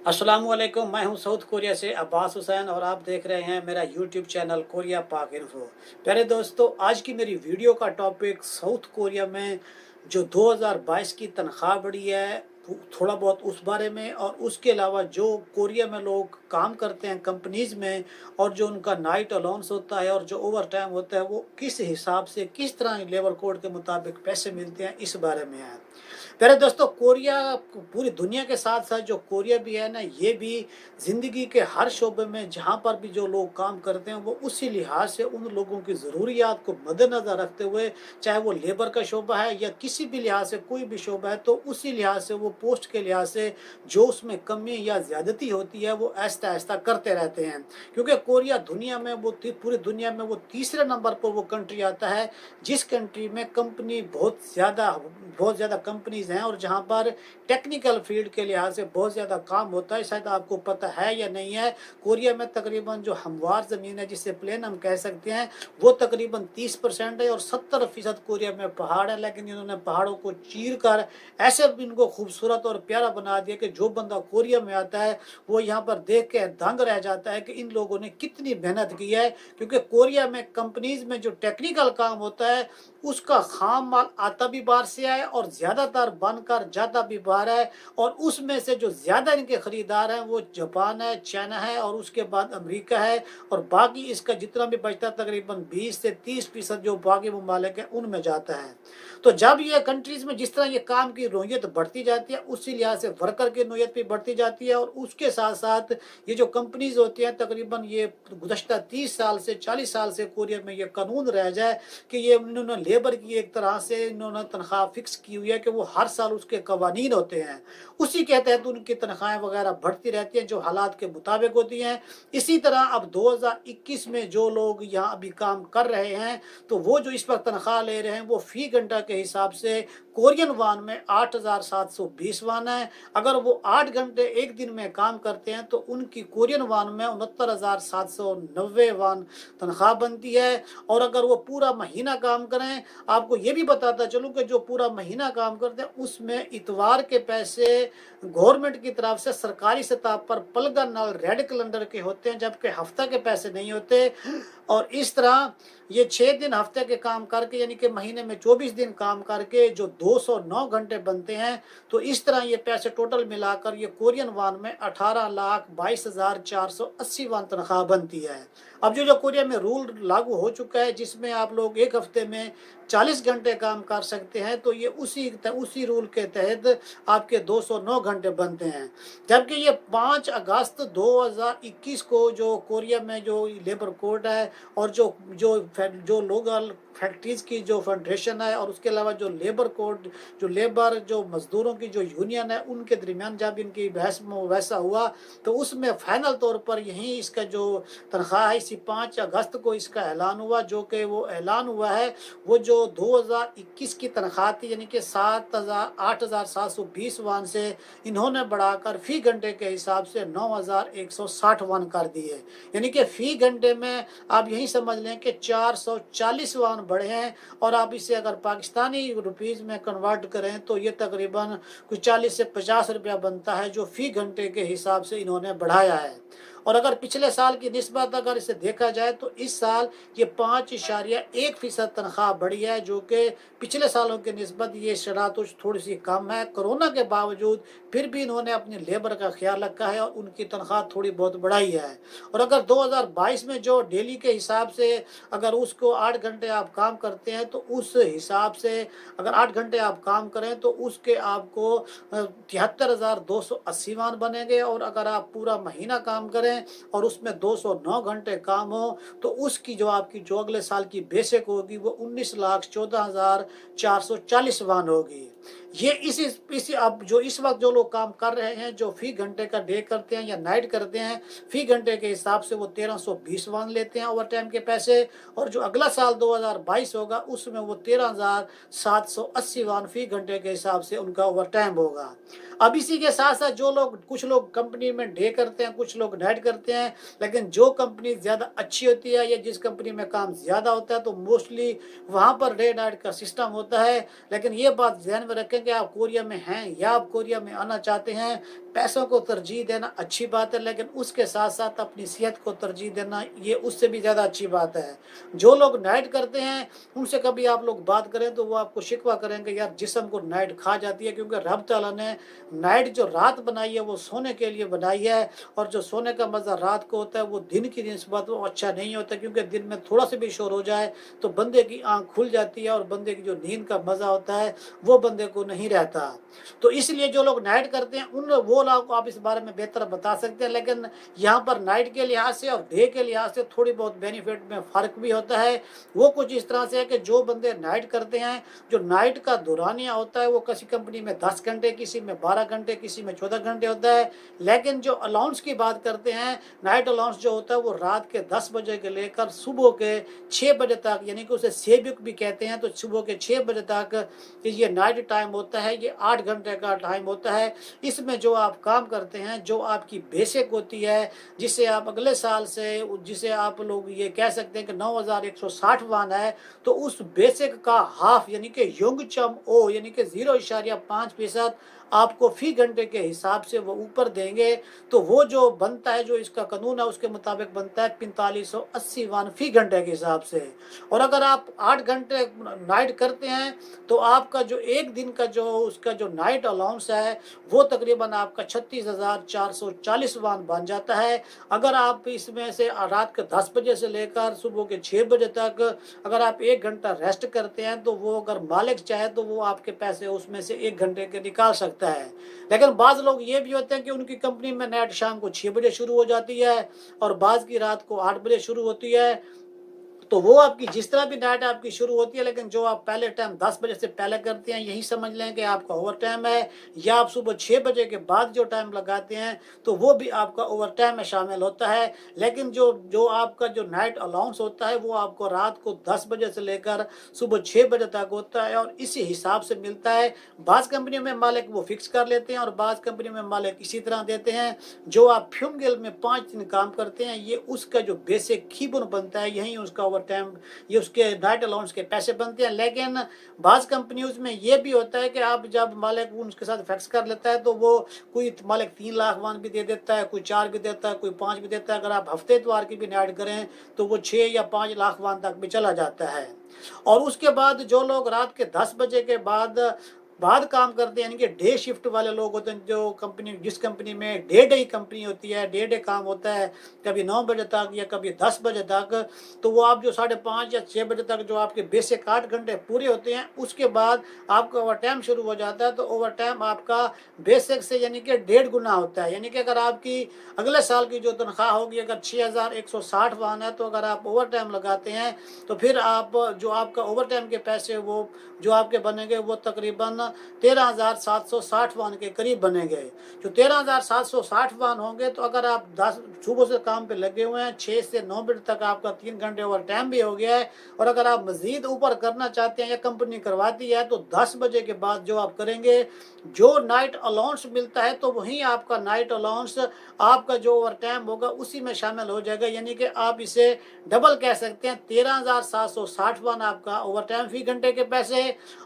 अस्सलामुअलैकुम। मैं हूं साउथ कोरिया से अब्बास हुसैन और आप देख रहे हैं मेरा यूट्यूब चैनल कोरिया पाक इन्फो। प्यारे दोस्तों, आज की मेरी वीडियो का टॉपिक साउथ कोरिया में जो 2022 की तनख्वाह बढ़ी है थोड़ा बहुत उस बारे में, और उसके अलावा जो कोरिया में लोग काम करते हैं कंपनीज में और जो उनका नाइट अलाउंस होता है और जो ओवर टाइम होता है वो किस हिसाब से किस तरह लेबर कोड के मुताबिक पैसे मिलते हैं, इस बारे में है। प्यारे दोस्तों, कोरिया पूरी दुनिया के साथ साथ जो कोरिया भी है ना, ये भी ज़िंदगी के हर शोबे में जहाँ पर भी जो लोग काम करते हैं वो उसी लिहाज से उन लोगों की ज़रूरियात को मद्देनज़र रखते हुए, चाहे वो लेबर का शोबा है या किसी भी लिहाज से कोई भी शोबा है, तो उसी लिहाज से वो पोस्ट के लिहाज से जो उसमें कमी या ज़्यादती होती है वो आहिस्ता आहिस्ता करते रहते हैं। क्योंकि कोरिया दुनिया में पूरी दुनिया में वो तीसरे नंबर पर वो कंट्री आता है जिस कंट्री में कंपनी बहुत ज़्यादा कंपनीज हैं और जहाँ पर टेक्निकल फील्ड के लिहाज से बहुत ज़्यादा काम होता है। शायद आपको पता है या नहीं है, कोरिया में तकरीबन जो हमवार ज़मीन है, जिसे प्लेन हम कह सकते हैं, वो तकरीबन 30% है और 70% कोरिया में पहाड़ है। लेकिन इन्होंने पहाड़ों को चीर कर ऐसे इनको खूबसूरत और प्यारा बना दिया कि जो बंदा कोरिया में आता है वो यहाँ पर देख के दंग रह जाता है कि इन लोगों ने कितनी मेहनत की है। क्योंकि कोरिया में कंपनीज में जो टेक्निकल काम होता है उसका खाम माल आता भी बाहर से है और ज़्यादातर बनकर जाता भी बाहर है, और उसमें से जो ज़्यादा इनके ख़रीदार हैं वो जापान है, चाइना है और उसके बाद अमेरिका है, और बाकी इसका जितना भी बचता तकरीबन 20 से 30% जो बाकी ममालिक हैं उनमें जाता है। तो जब ये कंट्रीज़ में जिस तरह ये काम की नोयत बढ़ती जाती है उसी लिहाज से वर्कर की नोयत भी बढ़ती जाती है, और उसके साथ साथ ये जो कंपनीज़ होती हैं तकरीबन ये गुज़श्ता 30 साल से 40 साल से कोरिया में ये कानून रह जाए कि ये इन्होंने लेबर की एक तरह से इन्होंने तनख्वाह फिक्स की हुई है कि वो हर साल उसके कवानीन होते हैं, उसी के तहत उनकी तनख्वाहें वगैरह बढ़ती रहती हैं जो हालात के मुताबिक होती हैं। इसी तरह अब 2021 में जो लोग यहाँ अभी काम कर रहे हैं तो वो जो इस वक्त तनख्वाह ले रहे हैं वो फ़ी घंटा के हिसाब से कोरियन वान में 8,720 वान है। अगर वो 8 घंटे एक दिन में काम करते हैं तो उनकी कोरियन वान में 69,790 वान तनख्वाह बनती है। और अगर वो पूरा महीना काम करें, आपको ये भी बताता चलूँ कि जो पूरा महीना काम करते हैं उसमें इतवार के पैसे गवर्नमेंट की तरफ से सरकारी सतह पर पलगा नल रेड कैलेंडर के होते हैं, जबकि हफ्ता के पैसे नहीं होते। और इस तरह ये 6 दिन हफ्ते के काम करके यानी कि महीने में 24 दिन काम करके जो 209 घंटे बनते हैं, तो इस तरह ये पैसे टोटल मिलाकर ये कोरियन वान में 18,22,480 वान तनख्वाह बनती है। अब जो कोरिया में रूल लागू हो चुका है जिसमें आप लोग एक हफ्ते में 40 घंटे काम कर सकते हैं, तो ये उसी रूल के तहत आपके 209 घंटे बनते हैं। जबकि ये 5 अगस्त 2021 को जो कोरिया में जो लेबर कोड है और जो लोकल फैक्ट्रीज़ की जो फेडरेशन है और उसके अलावा जो लेबर कोड जो मज़दूरों की जो यूनियन है उनके दरमियान जब इनकी बहस वैसा हुआ तो उसमें फ़ाइनल तौर पर यहीं इसका जो तनख्वाह है इसी 5 अगस्त को इसका ऐलान हुआ, जो कि वो ऐलान हुआ है वो जो 2021 की तनख्वाह थी यानी कि 8,720 वान से इन्होंने बढ़ाकर फ़ी घंटे के हिसाब से 9,160 वान कर दिए। यानी कि फ़ी घंटे में आप यही समझ लें कि 440 वान बढ़े हैं, और आप इसे अगर पाकिस्तानी रुपीज़ में कन्वर्ट करें तो ये तकरीबन कुछ 40 से 50 रुपया बनता है जो फ़ी घंटे के हिसाब से इन्होंने बढ़ाया है। और अगर पिछले साल की निस्बत अगर इसे देखा जाए तो इस साल ये 5.1% तनख्वाह बढ़ी है, जो कि पिछले सालों की निस्बत ये शरह तो थोड़ी सी कम है। कोरोना के बावजूद फिर भी इन्होंने अपनी लेबर का ख्याल रखा है और उनकी तनख्वाह थोड़ी बहुत बढ़ाई है। और अगर 2022 में जो डेली के हिसाब से अगर उसको 8 घंटे आप काम करते हैं तो उस हिसाब से अगर 8 घंटे आप काम करें तो उसके आपको 73,280 वान बनेंगे, और अगर आप पूरा महीना काम करें और उसमें 209 घंटे काम हो तो उसकी जो आपकी जो अगले साल की बेसिक होगी वो 19,14,440 वान होगी। ये इसी अब जो इस वक्त जो लोग काम कर रहे हैं जो फ़ी घंटे का डे करते हैं या नाइट करते हैं, फ़ी घंटे के हिसाब से वो 1320 वान लेते हैं ओवर टाइम के पैसे, और जो अगला साल 2022 होगा उसमें वो 13,780 वान फ़ी घंटे के हिसाब से उनका ओवर टाइम होगा। अब इसी के साथ साथ कुछ लोग कंपनी में डे करते हैं, कुछ लोग नाइट करते हैं, लेकिन जो कंपनी ज़्यादा अच्छी होती है या जिस कंपनी में काम ज़्यादा होता है तो मोस्टली वहाँ पर डे नाइट का सिस्टम होता है। लेकिन ये बात ध्यान में रखें कि आप कोरिया में हैं या आप कोरिया में आना चाहते हैं, पैसों को तरजीह देना अच्छी बात है, लेकिन उसके साथ साथ अपनी सेहत को तरजीह देना ये उससे भी ज़्यादा अच्छी बात है। जो लोग नाइट करते हैं उनसे कभी आप लोग बात करें तो वो आपको शिकवा करेंगे, यार जिस्म को नाइट खा जाती है, क्योंकि रब तआला ने नाइट जो रात बनाई है वो सोने के लिए बनाई है, और जो सोने का मज़ा रात को होता है वो दिन की निस्बत वो अच्छा नहीं होता, क्योंकि दिन में थोड़ा सा भी शोर हो जाए तो बंदे की आँख खुल जाती है और बंदे की जो नींद का मज़ा होता है वो बंदे को नहीं रहता। तो इसलिए जो लोग नाइट करते हैं उन वो लोग को आप इस बारे में बेहतर बता सकते हैं, लेकिन यहाँ पर नाइट के लिहाज से और डे के लिहाज से थोड़ी बहुत बेनिफिट में फ़र्क भी होता है। वो कुछ इस तरह से है कि जो बंदे नाइट करते हैं, जो नाइट का दौरानिया होता है वो किसी कंपनी में 10 घंटे, किसी में 12 घंटे, किसी में 14 घंटे होता है। लेकिन जो अलाउंस की बात करते हैं, नाइट अलाउंस जो होता है वो रात के 10 बजे के लेकर सुबह के 6 बजे तक, यानी कि उसे सेबिक भी कहते हैं, तो सुबह के 6 बजे तक ये नाइट टाइम होता है। ये 8 घंटे का टाइम होता है। इसमें जो आप काम करते हैं, जो आपकी बेसिक होती है, जिसे आप अगले साल से, जिसे आप लोग ये कह सकते हैं कि 9160 वान है, तो उस बेसिक का हाफ यानी कि योंगचम ओ यानी कि 0.5% आपको फी घंटे के हिसाब से वो ऊपर देंगे। तो वो जो बनता है, जो इसका कानून है उसके मुताबिक बनता है 4580 वान फी घंटे के हिसाब से। और अगर आप 8 घंटे नाइट करते हैं तो आपका जो एक दिन का जो उसका जो नाइट अलाउंस है वो तकरीबन आपका 36,440 वान बन जाता है। अगर आप इसमें से रात के 10 बजे से लेकर सुबह के 6 बजे तक अगर आप 1 घंटा रेस्ट करते हैं तो वो अगर मालिक चाहे तो वो आपके पैसे उसमें से 1 घंटे के निकाल सकता है। लेकिन बाज़ लोग ये भी होते हैं कि उनकी कंपनी में नाइट शाम को 6 बजे शुरू हो जाती है और बाज़ की रात को 8 बजे शुरू होती है। तो वो आपकी जिस तरह भी नाइट आपकी शुरू होती है, लेकिन जो आप पहले टाइम 10 बजे से पहले करते हैं यही समझ लें कि आपका ओवर टाइम है, या आप सुबह 6 बजे के बाद जो टाइम लगाते हैं तो वो भी आपका ओवर टाइम में शामिल होता है। लेकिन जो जो आपका जो नाइट अलाउंस होता है वो आपको रात को 10 बजे से लेकर सुबह 6 बजे तक होता है और इसी हिसाब से मिलता है। बाज़ कंपनियों में मालिक वो फिक्स कर लेते हैं और बाज़ कंपनी में मालिक इसी तरह देते हैं। जो आप फ्यूम गिल में 5 दिन काम करते हैं ये उसका जो बेसिक खीबन बनता है, यही उसका टाइम, ये उसके नाइट अलाउंस के पैसे बनते हैं। लेकिन बाज़ कंपनियों में ये भी होता है कि आप जब मालिक उनके साथ फिक्स कर लेता है तो वो कोई मालिक 3 लाख वान भी दे देता है, कोई 4 भी देता है, कोई 5 भी देता है। अगर आप हफ्ते इतवार की भी नाइट करें तो वो 6 या 5 लाख वान तक भी चला जाता है। और उसके बाद जो लोग रात के 10 बजे के बाद काम करते हैं, यानी कि डे शिफ्ट वाले लोग होते हैं, जो कंपनी जिस कंपनी में डे कंपनी होती है, डे काम होता है, कभी 9 बजे तक या कभी 10 बजे तक, तो वो आप जो 5:30 या 6 बजे तक जो आपके बेसिक 8 घंटे पूरे होते हैं उसके बाद आपका ओवर टाइम शुरू हो जाता है। तो ओवर टाइम आपका बेसिक से यानी कि 1.5 गुना होता है। यानी कि अगर आपकी अगले साल की जो तनख्वाह होगी अगर 6160 वान है, तो अगर आप ओवर टाइम लगाते हैं तो फिर आप जो आपका ओवर टाइम के पैसे वो जो आपके बनेंगे वो तकरीबन 13,760 वान के करीब बनेंगे। जो 13,760 वान होंगे तो अगर आप 10 सुबह से काम पे लगे हुए हैं, 6 से 9 बजे तक आपका 3 घंटे ओवर टाइम भी हो गया है, और अगर आप मजीद ऊपर करना चाहते हैं या कंपनी करवाती है तो 10 बजे के बाद जो आप करेंगे, जो नाइट अलाउंस मिलता है तो वहीं आपका नाइट अलाउंस आपका जो ओवर टाइम होगा उसी में शामिल हो जाएगा। यानी कि आप इसे डबल कह सकते हैं। 13,760 वान आपका ओवर टाइम फी घंटे के पैसे,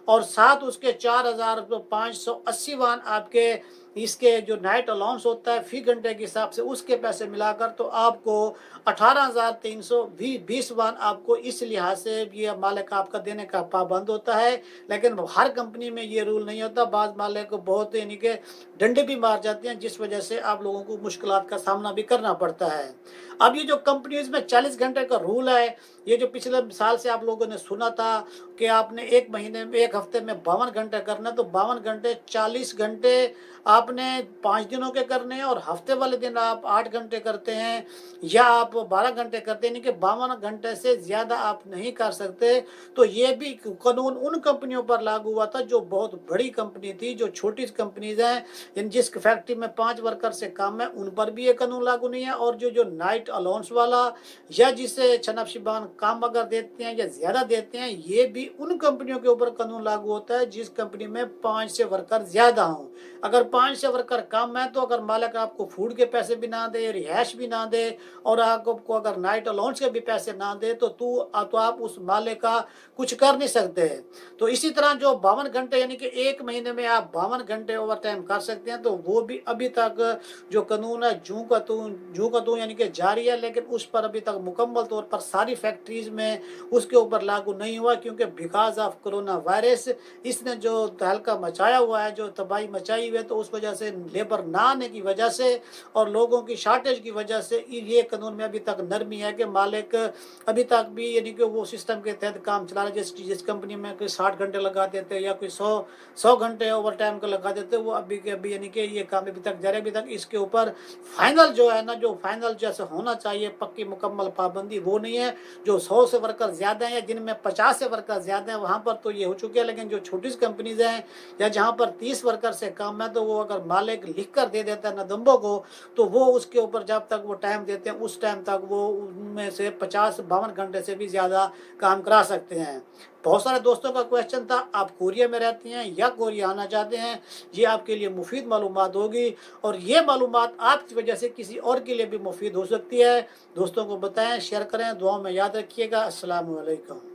और साथ उसके 4,580 वान आपके इसके जो नाइट अलाउंस होता है फी घंटे के हिसाब से, उसके पैसे मिलाकर तो आपको 18,320 वान आपको इस लिहाज से ये मालिक आपका देने का पाबंद होता है। लेकिन हर कंपनी में ये रूल नहीं होता। बाज़ मालिक को बहुत यानी कि डंडे भी मार जाते हैं, जिस वजह से आप लोगों को मुश्किलात का सामना भी करना पड़ता है। अब ये जो कंपनीज में 40 घंटे का रूल है, ये जो पिछले साल से आप लोगों ने सुना था कि आपने एक महीने में, एक हफ्ते में 52 घंटे करना, तो 52 घंटे 40 घंटे आपने 5 दिनों के करने हैं, और हफ्ते वाले दिन आप 8 घंटे करते हैं या आप 12 घंटे करते हैं, यानी कि 52 घंटे से ज़्यादा आप नहीं कर सकते। तो ये भी कानून उन कंपनियों पर लागू हुआ था जो बहुत बड़ी कंपनी थी। जो छोटी कंपनीज हैं, जिस फैक्ट्री में 5 वर्कर से कम है, उन पर भी ये कानून लागू नहीं है। और जो नाइट अलाउंस वाला या जिसे छनबशिबान काम अगर देते हैं या ज़्यादा देते हैं, ये भी उन कंपनियों के ऊपर कानून लागू होता है जिस कंपनी में 5 से वर्कर ज़्यादा हों। अगर जब 5 से वर्कर कम है तो अगर मालिक आपको फूड के पैसे भी ना दे, रिहाइश भी ना दे और आपको अगर नाइट अलाउंस के भी पैसे ना दे तो आप उस मालिक का कुछ कर नहीं सकते। तो इसी तरह जो 52 घंटे यानी कि 1 महीने में आप 52 घंटे ओवर टाइम कर सकते हैं, तो वो भी अभी तक जो कानून है जूं का तू यानी कि जारी है, लेकिन उस पर अभी तक मुकम्मल तौर पर सारी फैक्ट्रीज में उसके ऊपर लागू नहीं हुआ, क्योंकि बिकॉज ऑफ कोरोना वायरस इसने जो तहलका मचाया हुआ है, जो तबाही मचाई हुई है, तो उस वजह से लेबर ना आने की वजह से और लोगों की शार्टेज की वजह से ये कानून में अभी तक नरमी है कि मालिक अभी तक भी यानी कि वो सिस्टम के तहत काम चला रहा है। जिस कंपनी में कोई 60 घंटे लगा देते या कोई 100 घंटे ओवर टाइम का लगा देते, वो अभी के अभी यानी कि ये काम अभी तक जारी, अभी तक इसके ऊपर फाइनल जो है ना, जो फाइनल जैसे होना चाहिए पक्की मुकम्मल पाबंदी, वो नहीं है। जो 100 से वर्कर ज़्यादा हैं, जिनमें 50 से वर्कर ज़्यादा हैं, वहाँ पर तो ये हो चुके हैं, लेकिन जो छोटी कंपनीज हैं या जहाँ पर 30 वर्कर से कम है, तो वो अगर मालिक लिख कर दे देता है नदम्बों को, तो वो उसके ऊपर जब तक वो टाइम देते हैं उस टाइम तक वो उनमें से 52 घंटे से भी ज़्यादा काम करा सकते हैं। बहुत सारे दोस्तों का क्वेश्चन था, आप कोरिया में रहती हैं या कोरिया आना चाहते हैं, ये आपके लिए मुफीद मालूमात होगी और ये मालूमात आपकी वजह से किसी और के लिए भी मुफीद हो सकती है। दोस्तों को बताएं, शेयर करें, दुआओं में याद रखिएगा। अस्सलाम वालेकुम।